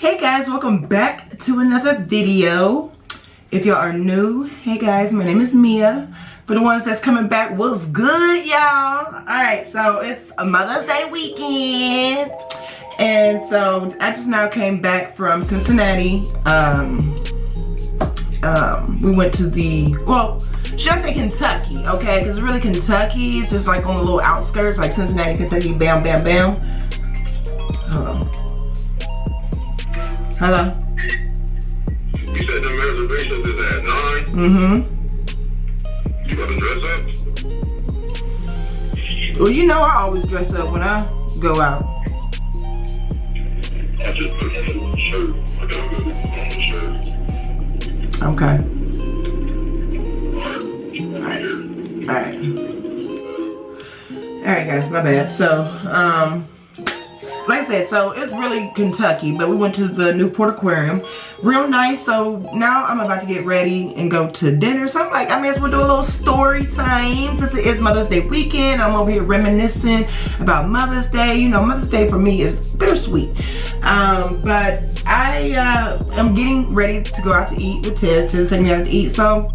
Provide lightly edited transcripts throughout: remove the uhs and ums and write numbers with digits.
Hey guys, welcome back to another video. If y'all are new, hey guys, my name is Mia. For the ones that's coming back, what's good, y'all? All right, so it's a Mother's Day weekend, and so I just now came back from Cincinnati. We went to the, well, should I say Kentucky, okay? Because really Kentucky is just like on the little outskirts, like Cincinnati, Kentucky, bam, bam, bam. Hold on. Hello? You said the reservations is at 9? Mm-hmm. You gotta dress up? Well, you know I always dress up when I go out. I just put on a shirt. I gotta go on the shirt. Okay. Alright. Alright guys, my bad. So, like I said, so it's really Kentucky, but we went to the Newport Aquarium. Real nice. So now I'm about to get ready and go to dinner. So I'm like, I may as well do a little story time since it is Mother's Day weekend. I'm over here reminiscing about Mother's Day. You know, Mother's Day for me is bittersweet. But I am getting ready to go out to eat with Tiz. Tiz taking me out to eat. So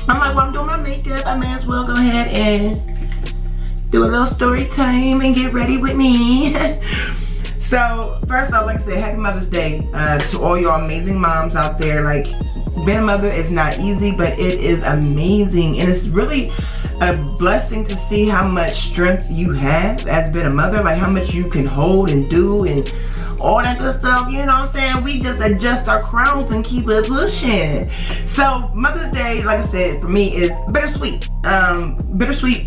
I'm like, well, I'm doing my makeup. I may as well go ahead and do a little story time and get ready with me. So first off, like I said, happy Mother's Day to all y'all amazing moms out there. Like, being a mother is not easy, but it is amazing, and it's really a blessing to see how much strength you have as being a mother, like how much you can hold and do and all that good stuff. You know what I'm saying? We just adjust our crowns and keep it pushing. So Mother's Day, like I said, for me is bittersweet. Bittersweet.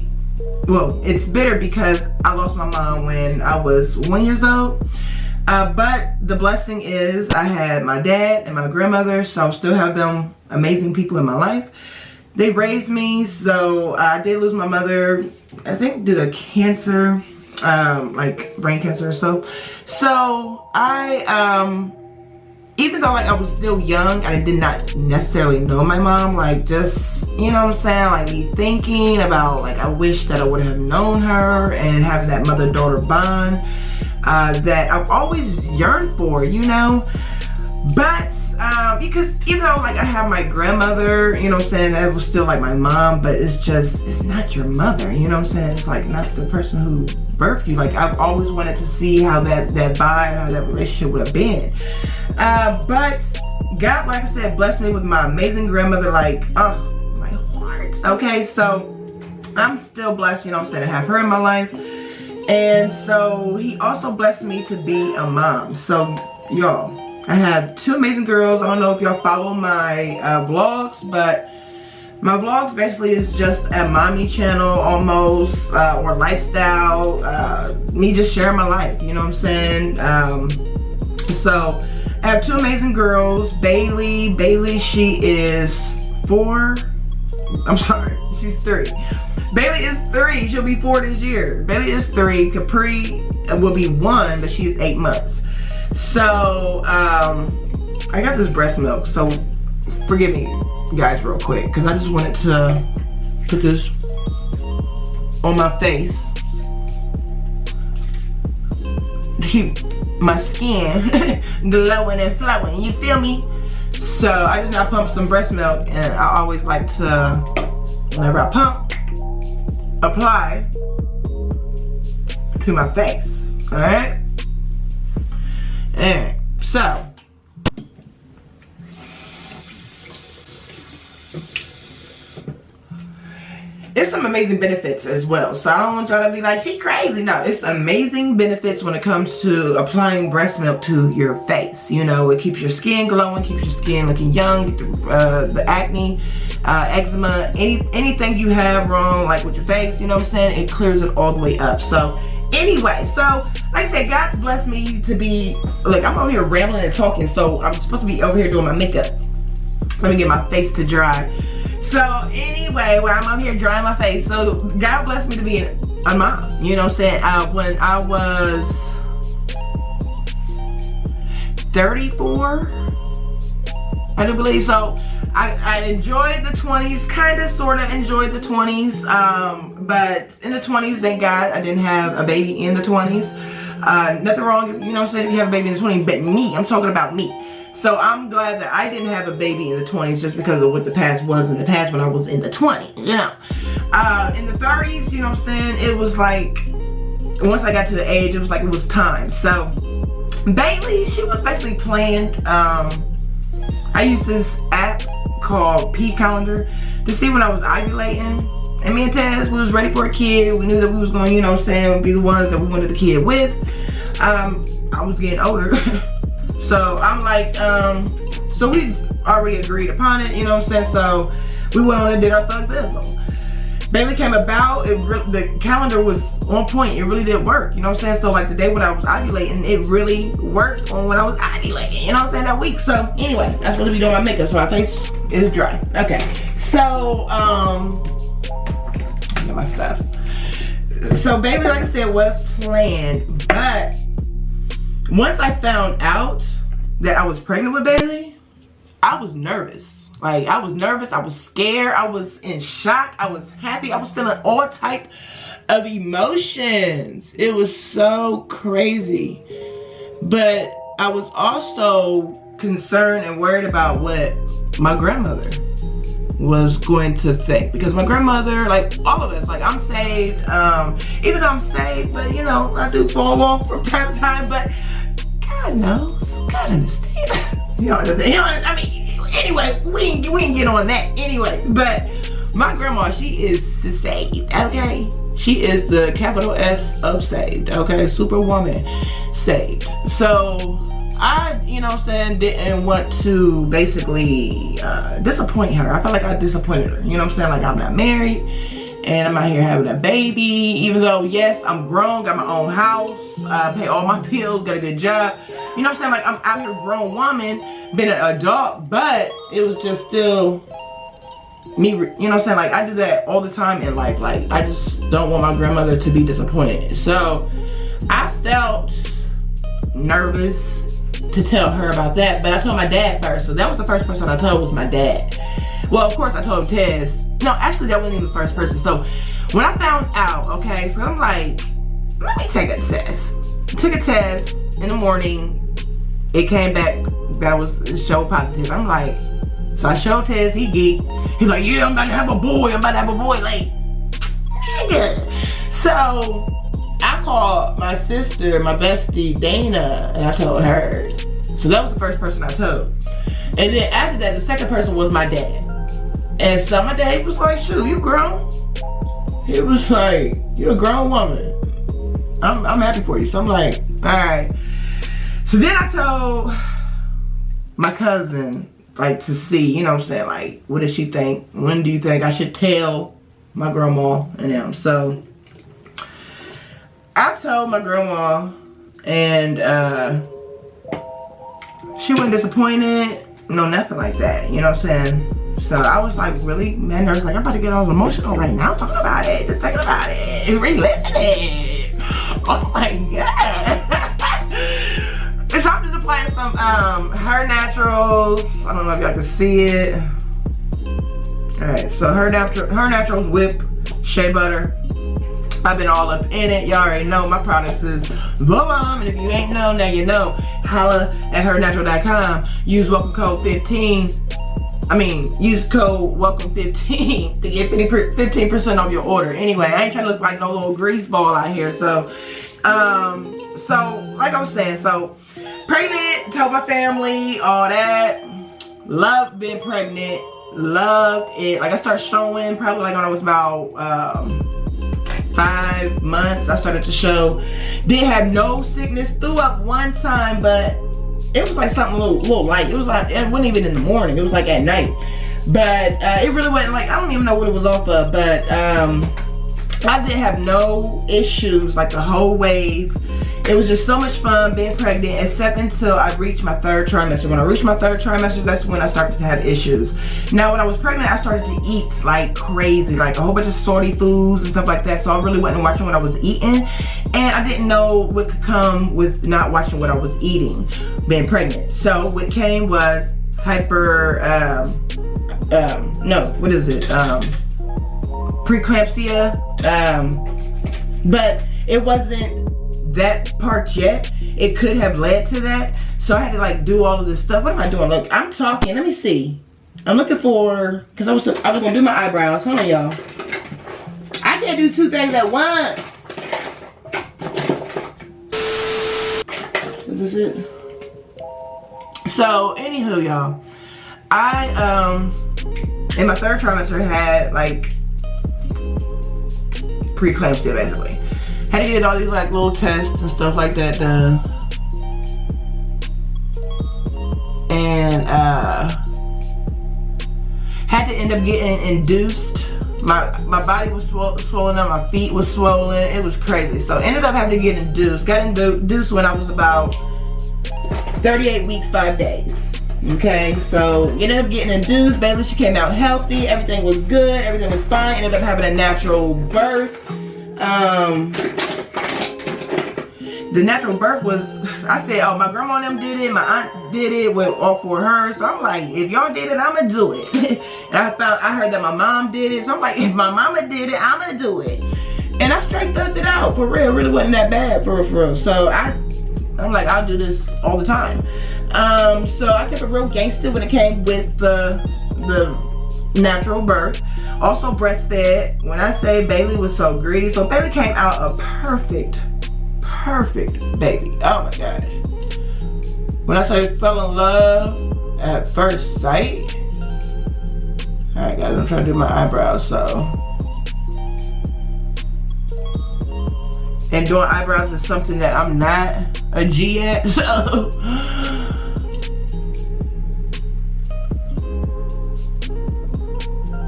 Well, it's bitter because I lost my mom when I was 1 year old. But the blessing is I had my dad and my grandmother, so I still have them amazing people in my life. They raised me, so I did lose my mother, I think due to cancer, like brain cancer or so. So I, even though like I was still young, I did not necessarily know my mom, like just, you know what I'm saying, like me thinking about like I wish that I would have known her and having that mother-daughter bond that I've always yearned for, you know. But because even though like I have my grandmother, you know what I'm saying, that was still like my mom, but it's just, it's not your mother, you know what I'm saying, it's like not the person who birthed you. Like I've always wanted to see how that vibe, how that relationship would have been. But God, like I said, blessed me with my amazing grandmother, like, oh, my heart. Okay, so I'm still blessed, you know what I'm saying, to have her in my life. And so he also blessed me to be a mom. So y'all, I have two amazing girls. I don't know if y'all follow my vlogs, but my vlogs basically is just a mommy channel almost, or lifestyle, me just sharing my life, you know what I'm saying. So I have two amazing girls. Bailey, she is 4. I'm sorry, she's 3. Bailey is 3, she'll be 4 this year. Bailey is 3, Capri will be 1, but she's 8 months. So, I got this breast milk, so forgive me guys real quick, because I just wanted to put this on my face to keep my skin glowing and flowing, you feel me? So I just now pumped some breast milk, and I always like to, whenever I pump, apply to my face. Alright? Alright, so there's some amazing benefits as well. So I don't want y'all to be like, she crazy. No, it's amazing benefits when it comes to applying breast milk to your face. You know, it keeps your skin glowing, keeps your skin looking young, the acne, eczema, anything you have wrong, like with your face, you know what I'm saying, it clears it all the way up. So anyway, so like I said, God's blessed me to be, like, I'm over here rambling and talking, so I'm supposed to be over here doing my makeup. Let me get my face to dry. So anyway, while I'm over here drying my face, so God blessed me to be a mom, you know what I'm saying. When I was 34, I do believe so. I enjoyed the 20s, kind of, sort of enjoyed the 20s, but in the 20s, thank God I didn't have a baby in the 20s. Nothing wrong, you know what I'm saying, if you have a baby in the 20s, but me, I'm talking about me. So I'm glad that I didn't have a baby in the 20s just because of what the past was in the past when I was in the 20s, you know. In the 30s, you know what I'm saying, it was like, once I got to the age, it was like it was time. So Bailey, she was basically planned. I used this app called P Calendar to see when I was ovulating. And me and Taz, we was ready for a kid. We knew that we was going, you know what I'm saying, be the ones that we wanted a kid with. I was getting older. So I'm like, so we already agreed upon it, you know what I'm saying? So we went on and did our thug bizzle. Bailey came about, the calendar was on point, it really did work, you know what I'm saying? So like the day when I was ovulating, it really worked on when I was ovulating, you know what I'm saying, that week. So anyway, I'm supposed to be doing my makeup, so my face is dry. Okay, so, get my stuff. So Bailey, like I said, was planned, but once I found out that I was pregnant with Bailey, I was nervous. Like, I was nervous, I was scared, I was in shock, I was happy, I was feeling all type of emotions. It was so crazy. But I was also concerned and worried about what my grandmother was going to think. Because my grandmother, like all of us, like I'm saved, even though I'm saved, but you know, I do fall off from time to time, but God knows, God understands. you know, I mean, anyway, we ain't get on that anyway. But my grandma, she is saved, okay? She is the capital S of saved, okay? Superwoman saved. So I, you know what I'm saying, didn't want to basically disappoint her. I felt like I disappointed her, you know what I'm saying? Like, I'm not married and I'm out here having a baby, even though, yes, I'm grown, got my own house, pay all my bills, got a good job. You know what I'm saying? Like, I'm out here grown woman, been an adult, but it was just still me, you know what I'm saying? Like, I do that all the time in life. Like, I just don't want my grandmother to be disappointed. So I felt nervous to tell her about that, but I told my dad first. So that was the first person I told, was my dad. Well, of course I told Tez. No, actually that wasn't even the first person. So when I found out, okay, so I'm like, let me take a test. Took a test in the morning. It came back that I was showed positive. I'm like, so I showed Tez, he geeked. He's like, yeah, I'm about to have a boy. I'm about to have a boy. Like, nigga. So I called my sister, my bestie, Dana, and I told her. So that was the first person I told. And then after that, the second person was my dad. And so my dad was like, shoot, you grown? He was like, you're a grown woman. I'm happy for you. So I'm like, all right. So then I told my cousin, like, to see, you know what I'm saying, like, what does she think? When do you think I should tell my grandma and them? So I told my grandma, and she wasn't disappointed, no, nothing like that, you know what I'm saying? So I was like really mad nervous, like I'm about to get all emotional right now talking about it, just thinking about it, reliving it. Oh my God. So I'm just applying some Her Naturals. I don't know if y'all can see it. Alright, so Her Naturals whip shea butter. I've been all up in it. Y'all already know my products is the bomb. And if you ain't know, now you know. Holla at hernatural.com. Use welcome code 15. Use code welcome 15 to get 15% off your order. Anyway, I ain't trying to look like no little grease ball out here. So, like I was saying, so pregnant, told my family, all that. Loved being pregnant. Loved it. Like I started showing probably like when I was about 5 months. I started to show. Didn't have no sickness. Threw up one time, but it was like something a little light. It was like, it wasn't even in the morning. It was like at night. But it really wasn't like, I don't even know what it was off of. But I didn't have no issues like the whole wave. It was just so much fun being pregnant, except until I reached my 3rd trimester. When I reached my 3rd trimester, that's when I started to have issues. Now, when I was pregnant, I started to eat like crazy, like a whole bunch of salty foods and stuff like that. So I really wasn't watching what I was eating. And I didn't know what could come with not watching what I was eating, being pregnant. So what came was preeclampsia. But it wasn't that part yet. It could have led to that. So I had to like do all of this stuff. What am I doing? Look, I'm talking. Let me see. I'm looking for, because I was gonna do my eyebrows. Hold on, y'all. I can't do two things at once. This is it. So, anywho, y'all, I in my 3rd trimester had like preeclampsia basically. Had to get all these like little tests and stuff like that done. And had to end up getting induced. My body was swollen up, my feet was swollen. It was crazy. So ended up having to get induced. Got induced when I was about 38 weeks, 5 days. Okay, so ended up getting induced. Bailey, she came out healthy. Everything was good. Everything was fine. Ended up having a natural birth. The natural birth was, I said, oh, my grandma and them did it, my aunt did it with all 4 of her. So I'm like, if y'all did it, I'ma do it. And I heard that my mom did it. So I'm like, if my mama did it, I'ma do it. And I straight thugged it out, for real. It really wasn't that bad, for real. So I'm like, I'll do this all the time. So I kept it real gangster when it came with the natural birth. Also breastfed. When I say Bailey was so greedy, so Bailey came out a perfect baby. Oh my gosh. When I say fell in love at first sight. Alright guys, I'm trying to do my eyebrows, so. And doing eyebrows is something that I'm not a G at, so.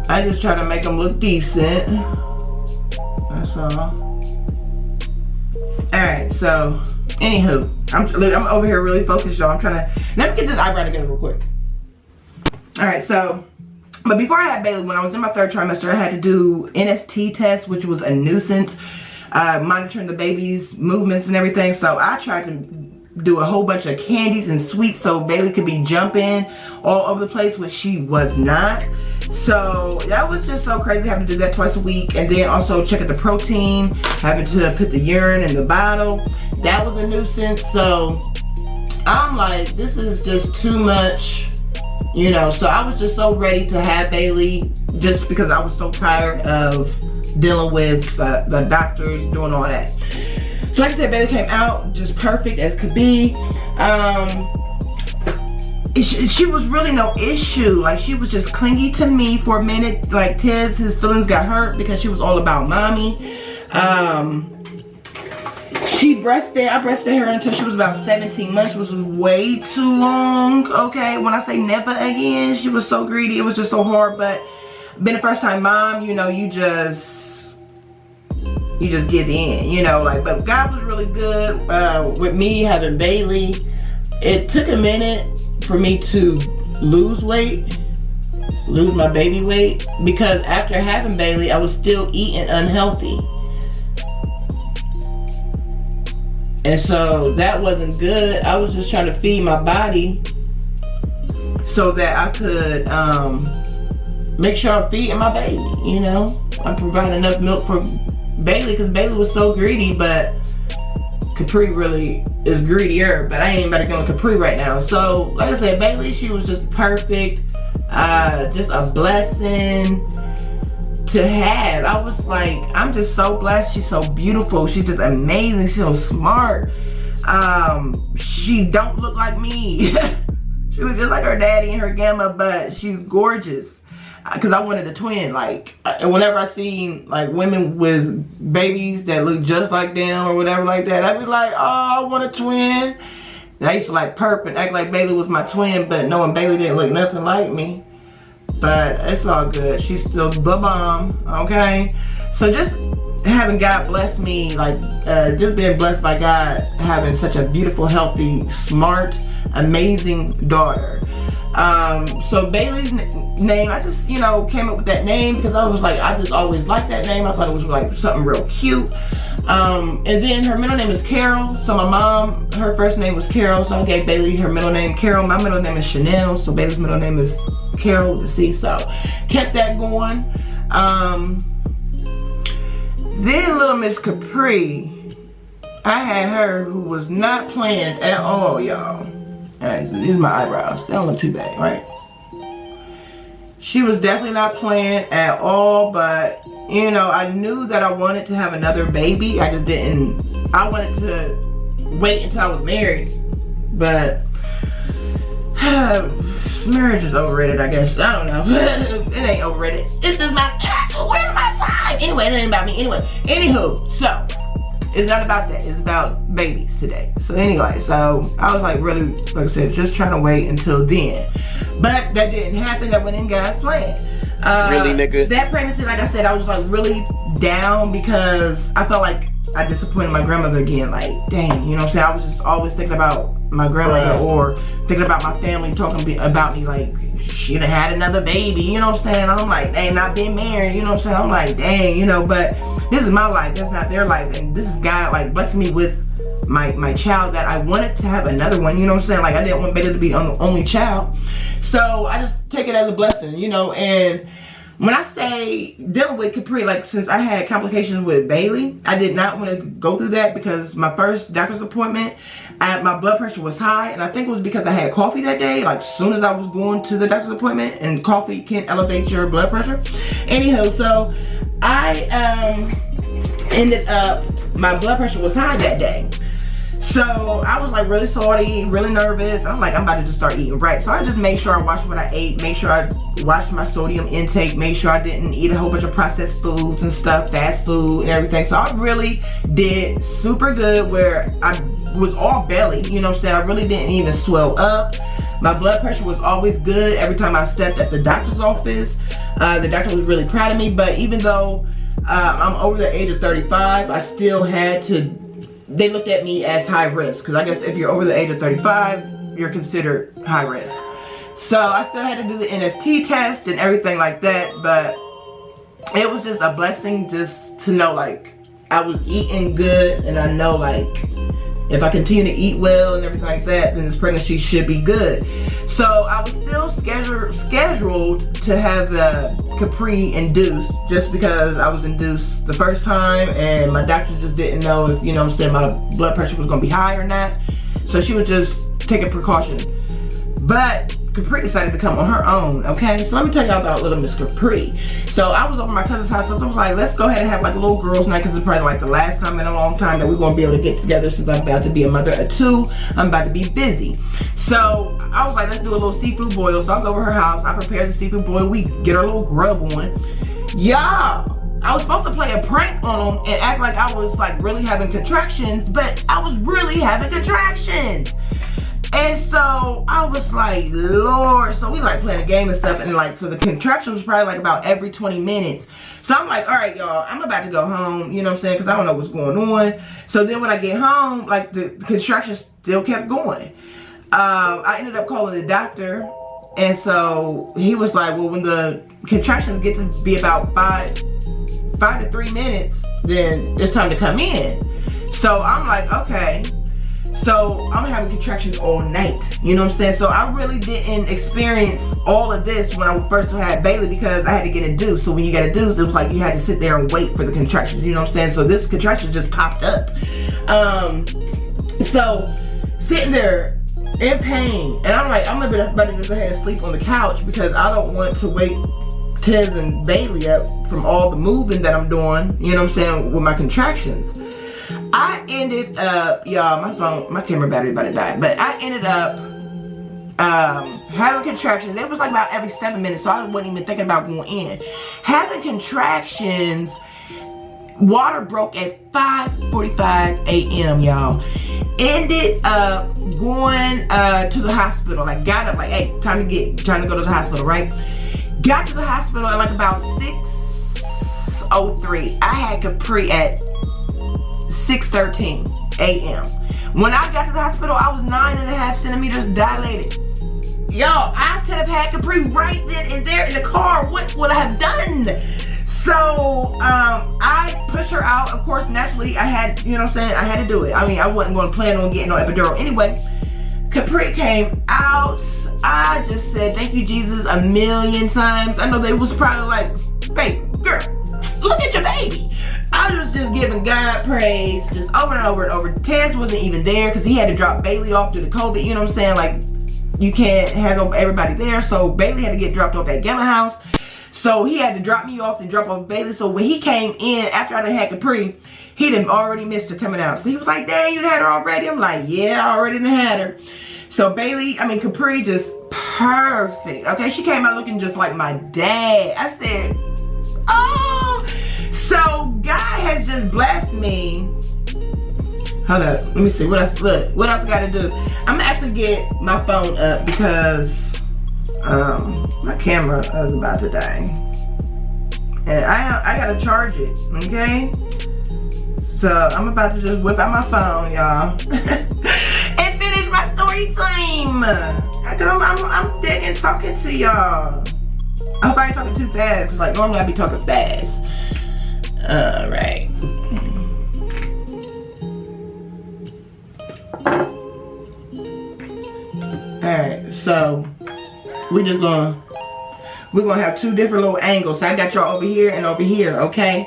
I just try to make them look decent. That's all. Alright, so, anywho, I'm over here really focused, y'all. I'm trying to, let me get this eyebrow together real quick. Alright, so, but before I had Bailey, when I was in my 3rd trimester, I had to do NST test, which was a nuisance, monitoring the baby's movements and everything. So I tried to do a whole bunch of candies and sweets so Bailey could be jumping all over the place, which she was not. So that was just so crazy, having to do that twice a week. And then also check out the protein, having to put the urine in the bottle. That was a nuisance. So I'm like, this is just too much, you know. So I was just so ready to have Bailey, just because I was so tired of dealing with the doctors doing all that. So like I said, Bailey came out just perfect as could be. She was really no issue. Like, she was just clingy to me for a minute. Like, Tez, his feelings got hurt because she was all about mommy. She breastfed, I breastfed her until she was about 17 months, which was way too long, okay? When I say never again, she was so greedy. It was just so hard, but being a first time mom, you know, you just give in, you know, like, but God was really good with me having Bailey. It took a minute for me to lose weight, lose my baby weight, because after having Bailey, I was still eating unhealthy. And so that wasn't good. I was just trying to feed my body so that I could make sure I'm feeding my baby, you know. I'm providing enough milk for Bailey, because Bailey was so greedy, but Capri really is greedier, but I ain't about to go on Capri right now. So, like I said, Bailey, she was just perfect, just a blessing to have. I was like, I'm just so blessed. She's so beautiful. She's just amazing. She's so smart. She don't look like me. She looks just like her daddy and her grandma, but she's gorgeous. Because I wanted a twin. Like, whenever I see like women with babies that look just like them or whatever like that, I'd be like, oh, I want a twin. And I used to like perp and act like Bailey was my twin, but knowing Bailey didn't look nothing like me. But it's all good. She's still the bomb, okay? So just having God bless me, like just being blessed by God, having such a beautiful, healthy, smart, amazing daughter. So Bailey's name, I just, you know, came up with that name because I was like, I just always liked that name. I thought it was like something real cute. And then her middle name is Carol. So my mom, her first name was Carol, so I gave Bailey her middle name Carol. My middle name is Chanel, so Bailey's middle name is Carol with a C. So kept that going. Then little Miss Capri, I had her who was not planned at all, y'all. Alright, so these are my eyebrows. They don't look too bad, right? She was definitely not planned at all, but you know, I knew that I wanted to have another baby. I just didn't, I wanted to wait until I was married, but marriage is overrated, I guess. I don't know. It ain't overrated. It's just my, where's my sign? Anyway, it ain't about me. Anyway, anywho, so it's not about that. It's about babies today. So anyway, so I was like really, like I said, just trying to wait until then. But that didn't happen. That went in God's plan. Really, nigga? That pregnancy, like I said, I was like really down because I felt like I disappointed my grandmother again. Like, dang, you know what I'm saying? I was just always thinking about my grandmother or thinking about my family talking about me like, she done had another baby, you know what I'm saying? I'm like, dang, not being married, you know what I'm saying? I'm like, dang, you know, but this is my life, that's not their life. And this is God like blessing me with my child that I wanted to have another one, you know what I'm saying? Like I didn't want Beta to be the only child. So I just take it as a blessing, you know. And when I say dealing with Capri, like since I had complications with Bailey, I did not want to go through that because my first doctor's appointment, my blood pressure was high, and I think it was because I had coffee that day, like as soon as I was going to the doctor's appointment, and coffee can elevate your blood pressure. Anyhow, so I ended up, my blood pressure was high that day. So I was like really salty, really nervous. I'm like, I'm about to just start eating right. So I just made sure I watched what I ate, made sure I watched my sodium intake, made sure I didn't eat a whole bunch of processed foods and stuff, fast food and everything. So I really did super good where I was all belly, you know what I'm saying? I really didn't even swell up. My blood pressure was always good every time I stepped at the doctor's office. The doctor was really proud of me, but even though I'm over the age of 35, I still had to, they looked at me as high risk, because I guess if you're over the age of 35, you're considered high risk. So I still had to do the NST test and everything like that, but it was just a blessing just to know like I was eating good, and I know like if I continue to eat well and everything like that, then this pregnancy should be good. So I was still scheduled to have the Capri induced, just because I was induced the first time and my doctor just didn't know if, you know what I'm saying, my blood pressure was gonna be high or not. So she was just taking precaution. But Capri decided to come on her own, okay? So let me tell y'all about little Miss Capri. So I was over my cousin's house, so I was like, let's go ahead and have like a little girls' night, because it's probably like the last time in a long time that we're gonna be able to get together, since I'm about to be a mother of 2. I'm about to be busy. So I was like, let's do a little seafood boil. So I go over her house, I prepare the seafood boil, we get our little grub on. Y'all, I was supposed to play a prank on them and act like I was like really having contractions, but I was really having contractions. And so I was like, Lord, so we like playing a game and stuff, and like, so the contraction was probably like about every 20 minutes. So I'm like, all right, y'all, I'm about to go home, you know what I'm saying, because I don't know what's going on. So then when I get home, like the contractions still kept going. I ended up calling the doctor, and so he was like, well, when the contractions get to be about 5 to 3 minutes, then it's time to come in. So I'm like, okay. So I'm having contractions all night, you know what I'm saying? So I really didn't experience all of this when I first had Bailey, because I had to get induced. So when you get induced, it was like you had to sit there and wait for the contractions, you know what I'm saying? So this contraction just popped up. So sitting there in pain, and I'm like, I'm about to just go ahead and sleep on the couch, because I don't want to wake Tez and Bailey up from all the moving that I'm doing, you know what I'm saying, with my contractions. I ended up, y'all, my camera battery about to die, but I ended up having contractions. It was like about every 7 minutes, so I wasn't even thinking about going in. Having contractions, water broke at 5:45 a.m., y'all. Ended up going to the hospital. Like, got up, like, hey, time to go to the hospital, right? Got to the hospital at like about 6:03. I had Capri at 6:13 a.m. When I got to the hospital, I was 9.5 centimeters dilated. Y'all, I could have had Capri right then and there in the car. What would I have done? So, I pushed her out. Of course, naturally, I had, you know what I'm saying, I had to do it. I mean, I wasn't going to plan on getting no epidural anyway. Capri came out. I just said, thank you, Jesus, a million times. I know they was probably like, babe, girl, look at your baby. I was just giving God praise just over and over and over. Tez wasn't even there because he had to drop Bailey off due to COVID. You know what I'm saying? Like, you can't have everybody there. So Bailey had to get dropped off at Glam house. So he had to drop me off and drop off Bailey. So when he came in after I done had Capri, he done already missed her coming out. So he was like, dang, you had her already? I'm like, yeah, I already done had her. So Capri just perfect. Okay, she came out looking just like my dad. I said, oh. So God has just blessed me. Hold up, let me see what else I gotta do. I'm gonna actually get my phone up because my camera is about to die. And I gotta charge it, okay? So I'm about to just whip out my phone, y'all. And finish my story time. I'm digging talking to y'all. I hope I ain't talking too fast, cause like normally I be talking fast. Alright. Alright, so we're gonna have two different little angles. So I got y'all over here and over here, okay?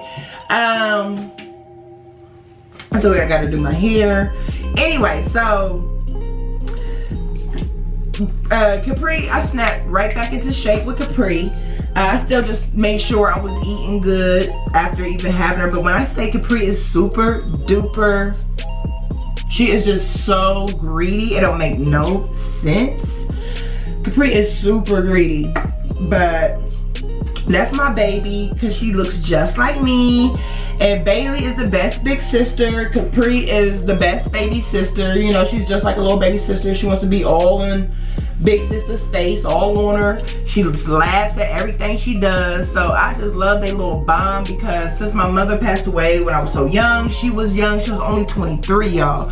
So I gotta do my hair. Anyway, so Capri, I snapped right back into shape with Capri. I still just made sure I was eating good after even having her. But when I say Capri is super duper, she is just so greedy. It don't make no sense. Capri is super greedy. But that's my baby because she looks just like me. And Bailey is the best big sister. Capri is the best baby sister. You know, she's just like a little baby sister. She wants to be all in big sister's face, all on her. She just laughs at everything she does. So I just love their little bond because since my mother passed away when I was so young, she was young. She was only 23, y'all.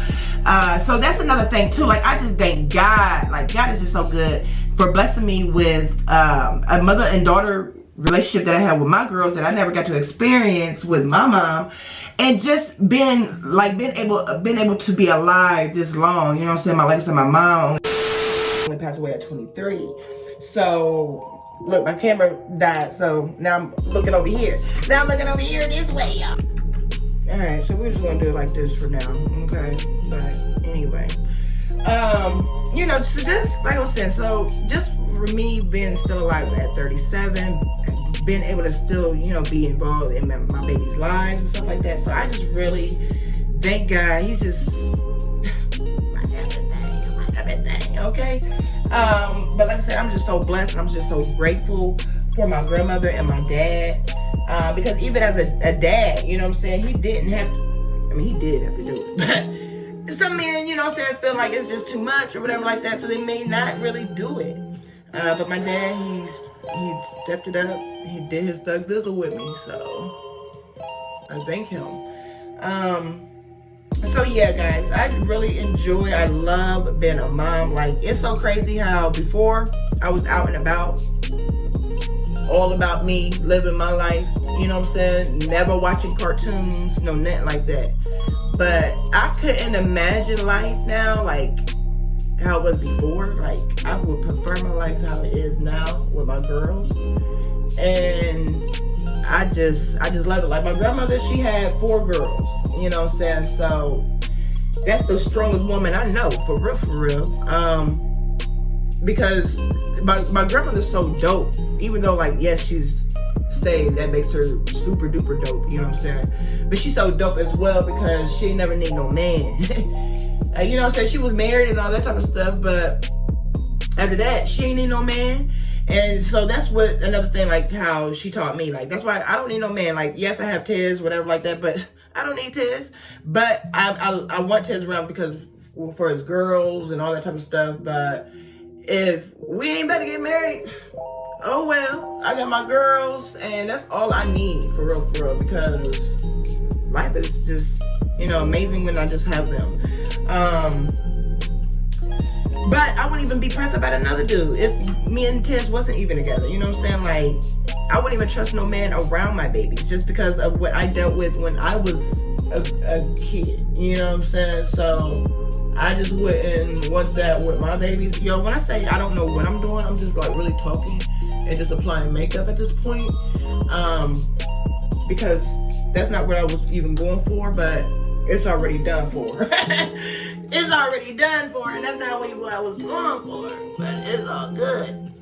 So that's another thing too. Like, I just thank God. Like, God is just so good for blessing me with a mother and daughter relationship that I had with my girls that I never got to experience with my mom, and just been able to be alive this long. You know what I'm saying? Like I said, my mom only passed away at 23. So look, my camera died, so now I'm looking over here. Now I'm looking over here this way, y'all. Alright, so we're just gonna do it like this for now, okay? But anyway, you know, so just like I was saying, so just for me being still alive at 37, being able to still, you know, be involved in my baby's lives and stuff like that. So I just really thank God. He's just my everything, okay? But like I said, I'm just so blessed and I'm just so grateful for my grandmother and my dad. Because even as a dad, you know what I'm saying, he didn't have to, I mean, he did have to do it. But some men, you know what I'm saying, feel like it's just too much or whatever like that, so they may not really do it. But my dad, he stepped it up. He did his thug thizzle with me, so I thank him. So yeah, guys, I really I love being a mom. Like, it's so crazy how before I was out and about, all about me, living my life, you know what I'm saying? Never watching cartoons, no nothing like that. But I couldn't imagine life now, like how it was before. Like, I would prefer my life how it is now with my girls. And I just love it. Like, my grandmother, she had 4 girls, you know what I'm saying? So that's the strongest woman I know, for real. Because my grandmother's so dope. Even though, like, yes, she's saved, that makes her super duper dope, you know what I'm saying? But she's so dope as well because she ain't never need no man. You know what I'm saying? She was married and all that type of stuff, but after that, she ain't need no man. And so that's what another thing, like how she taught me. Like, that's why I don't need no man. Like, yes, I have Tez, whatever like that, but I don't need Tez. But I want Tez around because for his girls and all that type of stuff. But if we ain't about to get married, oh well, I got my girls and that's all I need, for real, because life is just, you know, amazing when I just have them. But I wouldn't even be pressed about another dude if me and Tez wasn't even together, you know what I'm saying? Like, I wouldn't even trust no man around my babies just because of what I dealt with when I was a kid, you know what I'm saying? So I just wouldn't want that with my babies. Yo, when I say I don't know what I'm doing, I'm just like really talking and just applying makeup at this point. because that's not what I was even going for, but it's already done for. It's already done for, and that's not what I was going for, but it's all good.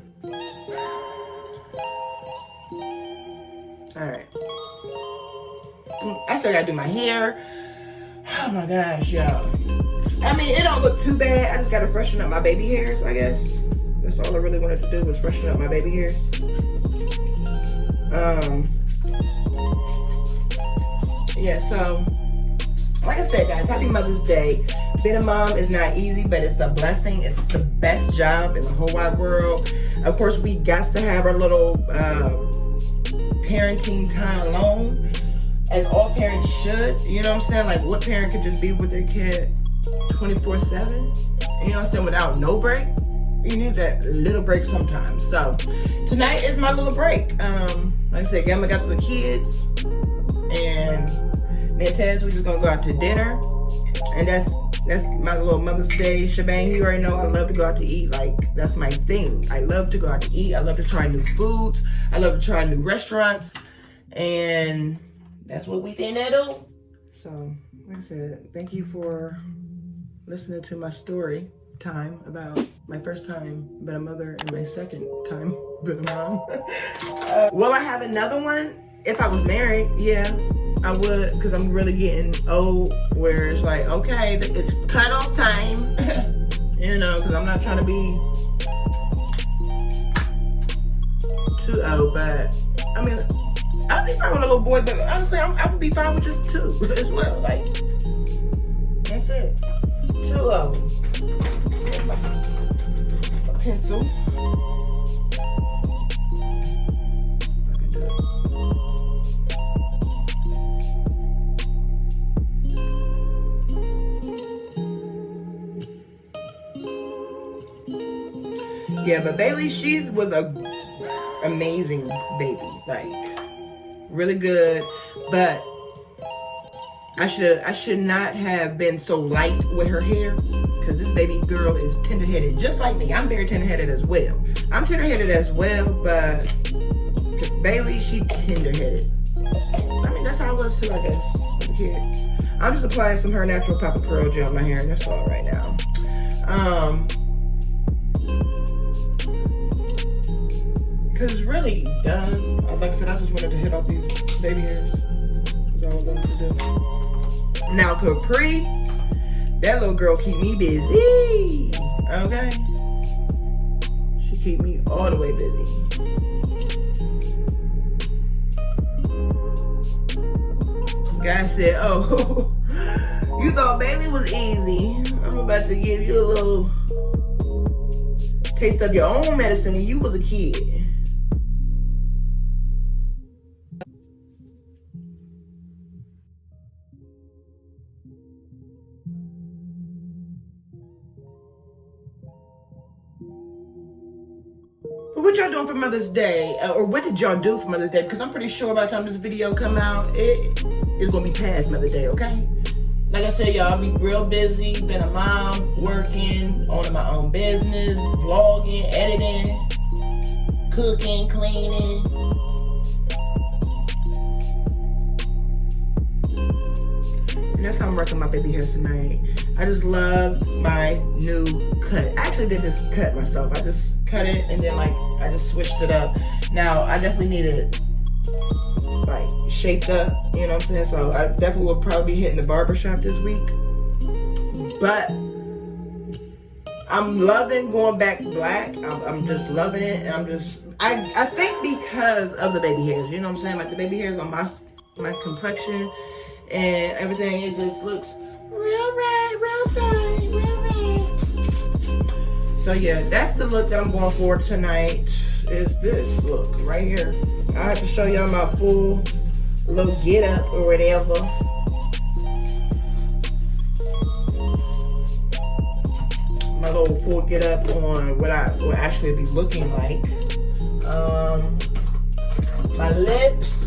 Alright. I still gotta do my hair. Oh my gosh, y'all. I mean, it don't look too bad. I just gotta freshen up my baby hairs, I guess. That's all I really wanted to do was freshen up my baby hairs. Yeah, so like I said, guys, happy Mother's Day. Being a mom is not easy, but it's a blessing. It's the best job in the whole wide world. Of course, we got to have our little parenting time alone, as all parents should. You know what I'm saying? Like, what parent could just be with their kid 24/7? You know what I'm saying? Without no break. You need that little break sometimes. So tonight is my little break. Like I said, Gamma got the kids, and me and Tez, we're just gonna go out to dinner, and that's my little Mother's Day shebang. You already know I love to go out to eat. Like, that's my thing. I love to go out to eat. I love to try new foods. I love to try new restaurants, and that's what we think to do. So, like I said, thank you for listening to my story time about my first time being a mother and my second time being a mom. Will I have another one? If I was married, yeah, I would, because I'm really getting old where it's like, okay, it's cutoff time. You know, because I'm not trying to be too old, but I mean, I'd be fine with a little boy, but honestly, I would be fine with just two as well. Like, that's it. 2 of them. A pencil. I can do it. Yeah, but Bailey, she was a amazing baby. Like, really good, but I should not have been so light with her hair, because this baby girl is tender-headed, just like me. I'm very tender-headed as well. I'm tender-headed as well, but Bailey, she tender-headed. I mean, that's how I was too, I guess, as a kid. I'm just applying some Her Natural Papa Curl Gel on my hair, and that's all right now. Because it's really done. Like I said, I just wanted to hit off these baby hairs. That's all I wanted to do. Now Capri, that little girl keep me busy. Okay? She keep me all the way busy. Guy said, oh, you thought Bailey was easy. I'm about to give you a little taste of your own medicine when you was a kid. What y'all doing for Mother's Day? Or what did y'all do for Mother's Day? Because I'm pretty sure by the time this video come out, it is going to be past Mother's Day, okay? Like I said, y'all, I'll be real busy. Been a mom, working, owning my own business, vlogging, editing, cooking, cleaning. And that's how I'm working my baby hair tonight. I just love my new cut. I actually did this cut myself. I just cut it and then like I just switched it up. Now I definitely need it like shaped up, you know what I'm saying? So I definitely will probably be hitting the barbershop this week. But I'm loving going back black. I'm just loving it, and I think because of the baby hairs, you know what I'm saying? Like the baby hairs on my complexion and everything, it just looks real red, real fine, real red. So yeah, that's the look that I'm going for tonight, is this look right here. I have to show y'all my full little get up or whatever. My little full get up on what I will actually be looking like. My lips.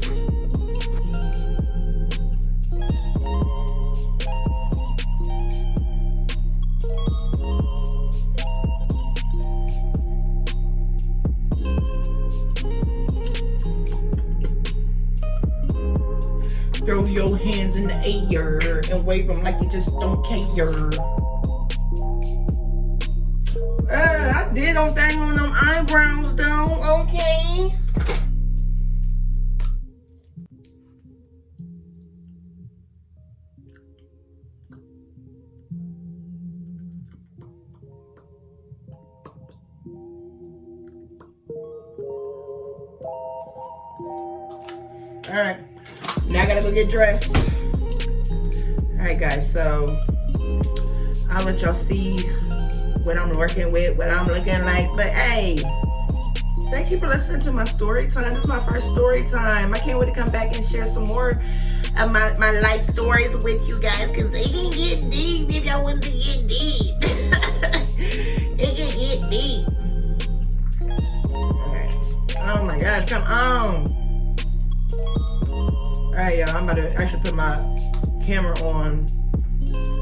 Throw your hands in the air and wave them like you just don't care. I did on thing on them eyebrows though, okay. Alright, now I gotta go get dressed. Alright guys, so I'll let y'all see what I'm working with, what I'm looking like. But hey, thank you for listening to my story time. This is my first story time. I can't wait to come back and share some more of my life stories with you guys, because they can get deep if y'all want to get deep. It can get deep. Alright. Oh my gosh, come on. Alright y'all, I'm about to actually put my camera on,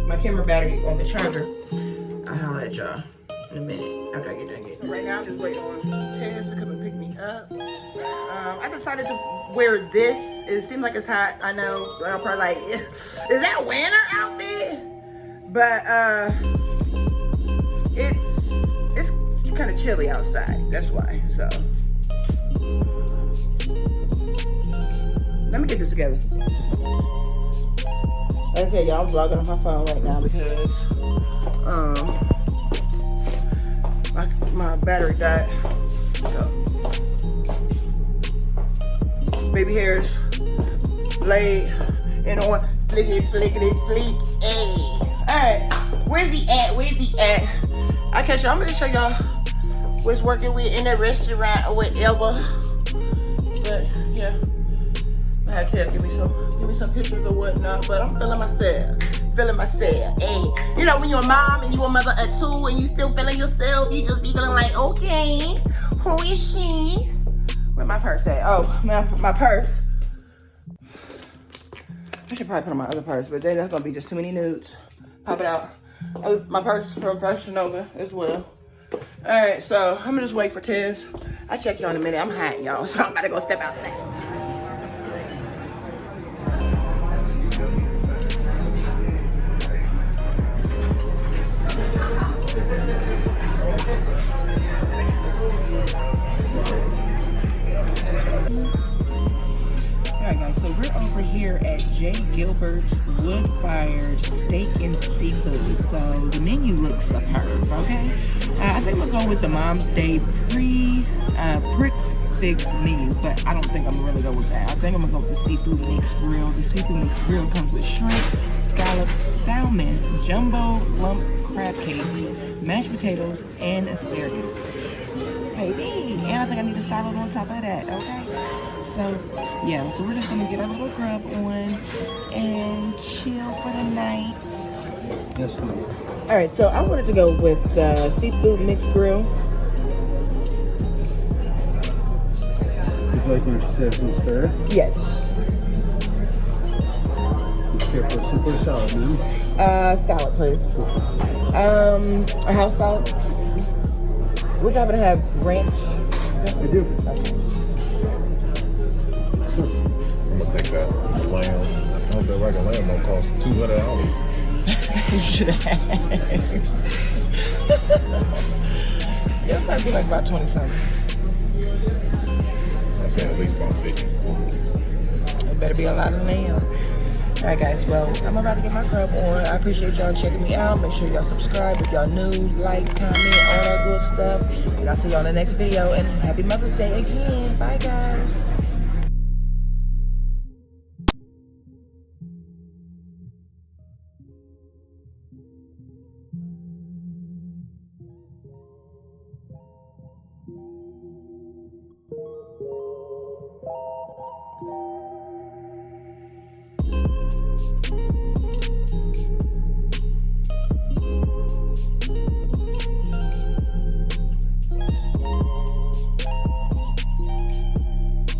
my camera battery on the charger. I'll holler at y'all in a minute after I get done getting. Right now I'm just waiting on Taz to come and pick me up. I decided to wear this. It seems like it's hot, I know. I'm probably like, is that winter outfit? But it's kind of chilly outside, that's why, so. Let me get this together. Like I said, y'all, I'm vlogging on my phone right now because my battery died. So, baby hairs laid in on flickety flickety fleek. Hey, alright, where's the at? Where's the at? Okay, so I'm gonna show y'all what's working with in the restaurant or whatever. But yeah. I had to give me some pictures or whatnot, but I'm feeling myself. Hey, you know when you're a mom and you're a mother of two and you still feeling yourself, you just be feeling like, okay, who is she? Where my purse at? Oh, my purse. I should probably put on my other purse, but then that's gonna be just too many nudes. Pop it out. Oh, my purse from Fashion Nova as well. All right, so I'm gonna just wait for Tez. I'll check y'all in a minute. I'm hot, y'all, so I'm about to go step outside. Alright guys, so we're over here at J. Gilbert's Wood-Fired Steak and Seafood. So the menu looks superb, okay? I think we'll go with the Mom's Day pre-fix menu, but I don't think I'm gonna really go with that. I think I'm gonna go with the Seafood Mixed Grill. The Seafood Mixed Grill comes with shrimp, scallops, salmon, jumbo lump crab cakes, mashed potatoes, and asparagus. Baby, and I think I need a salad on top of that, okay? So, yeah, so we're just gonna get our little grub on and chill for the night. Yes, ma'am. All right, so I wanted to go with the Seafood Mixed Grill. Would you like your session spare? Yes. You care for soup or salad, ma'am? Salad, please. A house salad. Would you happen to have ranch? I do. Okay. Sure. I'm gonna take that lamb. I hope that regular lamb don't cost $200. You should have. It'll probably be like about 20 something. I'm saying at least about 50. It better be a lot of lamb. Alright guys, well, I'm about to get my grub on. I appreciate y'all checking me out. Make sure y'all subscribe if y'all new, like, comment, all that good stuff. And I'll see y'all in the next video. And happy Mother's Day again. Bye guys.